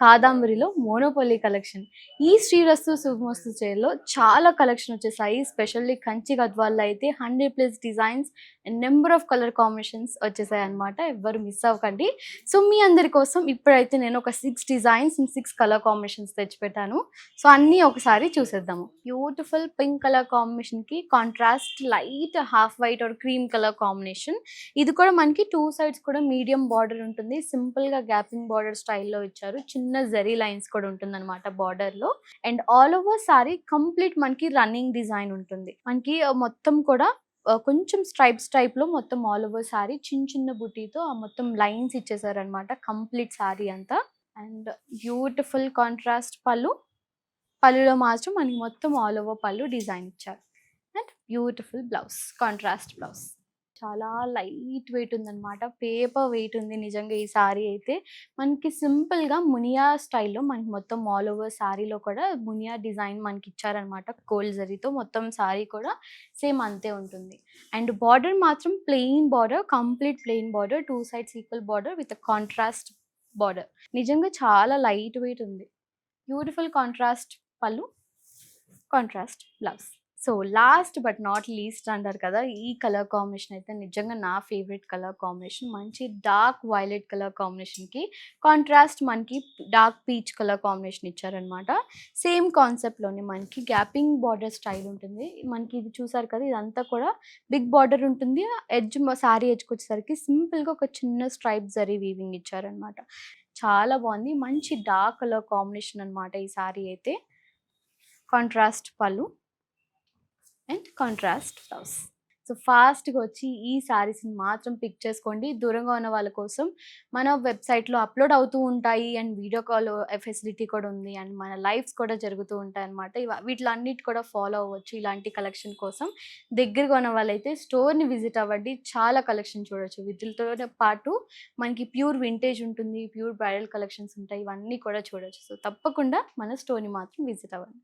కాదంబరిలో monopoly collection. ఈ శ్రీరస్తు శుభమస్తు సేల్‌లో చాలా కలెక్షన్ వచ్చేసాయి. స్పెషల్లీ కంచి గద్వాల్లో అయితే 100+ designs and number of colour combinations వచ్చేసాయన్నమాట. ఎవ్వరు మిస్ అవ్వకండి. సో, మీ అందరి కోసం ఇప్పుడైతే నేను ఒక 6 డిజైన్స్ అండ్ 6 కలర్ కాంబినేషన్స్ తెచ్చిపెట్టాను. సో, అన్నీ ఒకసారి చూసేద్దాము. బ్యూటిఫుల్ పింక్ కలర్ కాంబినేషన్‌కి contrast light half white or cream colour combination. ఇది కూడా మనకి 2 సైడ్స్ కూడా మీడియం బార్డర్ ఉంటుంది. సింపుల్‌గా గ్యాపింగ్ బార్డర్ స్టైల్‌లో ఇచ్చారు. చిన్న జరీ లైన్స్ కూడా ఉంటుందన్నమాట బార్డర్‌లో. And all over sorry complete మనకి రన్నింగ్ డిజైన్ ఉంటుంది. మనకి మొత్తం కూడా కొంచెం స్ట్రైప్స్ టైప్‌లో మొత్తం ఆల్ ఓవర్ సారీ చిన్న చిన్న బుటీతో మొత్తం లైన్స్ ఇచ్చేసారన్నమాట కంప్లీట్ సారీ అంతా. అండ్ బ్యూటిఫుల్ కాంట్రాస్ట్ పళ్ళు. పళ్ళులో మాత్రం మనకి మొత్తం ఆల్ ఓవర్ పళ్ళు డిజైన్ ఇచ్చారు. And beautiful blouse, contrast blouse. చాలా లైట్ వెయిట్ ఉందన్నమాట. పేపర్ వెయిట్ ఉంది నిజంగా ఈ సారీ అయితే. మనకి సింపుల్‌గా మునియా స్టైల్‌లో మనకి మొత్తం ఆల్ ఓవర్ సారీలో కూడా మునియా డిజైన్ మనకి ఇచ్చారన్నమాట. గోల్డ్ జరీతో మొత్తం సారీ కూడా సేమ్ అంతే ఉంటుంది. అండ్ బార్డర్ మాత్రం plain border, complete plain border, 2 sides equal border with contrast border. నిజంగా చాలా లైట్ వెయిట్ ఉంది. బ్యూటిఫుల్ కాంట్రాస్ట్ పళ్ళు, contrast blouse. So, last but not least అంటారు కదా! ఈ కలర్ కాంబినేషన్ అయితే నిజంగా నా ఫేవరెట్ కలర్ కాంబినేషన్. మంచి డార్క్ వైలెట్ కలర్ కాంబినేషన్‌కి కాంట్రాస్ట్ మనకి డార్క్ పీచ్ కలర్ కాంబినేషన్ ఇచ్చారనమాట. సేమ్ కాన్సెప్ట్‌లోనే మనకి గ్యాపింగ్ బార్డర్ స్టైల్ ఉంటుంది. మనకి ఇది చూసారు కదా! ఇదంతా కూడా బిగ్ బార్డర్ ఉంటుంది. ఎడ్జ్ సారీ ఎడ్జ్‌కొచ్చేసరికి సింపుల్‌గా ఒక చిన్న స్ట్రైప్ జరీ వీవింగ్ ఇచ్చారనమాట. చాలా బాగుంది. మంచి డార్క్ కలర్ కాంబినేషన్ అనమాట ఈ సారీ అయితే. కాంట్రాస్ట్ పళ్ళు అండ్ కాంట్రాస్ట్ బ్లౌజ్. సో, ఫాస్ట్‌గా వచ్చి ఈ శారీస్‌ని మాత్రం పిక్ చేసుకోండి. దూరంగా ఉన్న వాళ్ళ కోసం మన వెబ్‌సైట్‌లో అప్‌లోడ్ అవుతూ ఉంటాయి. అండ్ వీడియో కాల్ ఫెసిలిటీ కూడా ఉంది. అండ్ మన లైవ్స్ కూడా జరుగుతూ ఉంటాయన్నమాట. వీటిలన్నిటి కూడా ఫాలో అవ్వచ్చు ఇలాంటి కలెక్షన్ కోసం. దగ్గరగా ఉన్న వాళ్ళైతే స్టోర్‌ని విజిట్ అవ్వండి. చాలా కలెక్షన్ చూడొచ్చు. వీటిలతో పాటు మనకి ప్యూర్ వింటేజ్ ఉంటుంది. ప్యూర్ బ్రైడల్ కలెక్షన్స్ ఉంటాయి. ఇవన్నీ కూడా చూడొచ్చు. సో, తప్పకుండా మన స్టోర్‌ని మాత్రం విజిట్ అవ్వండి.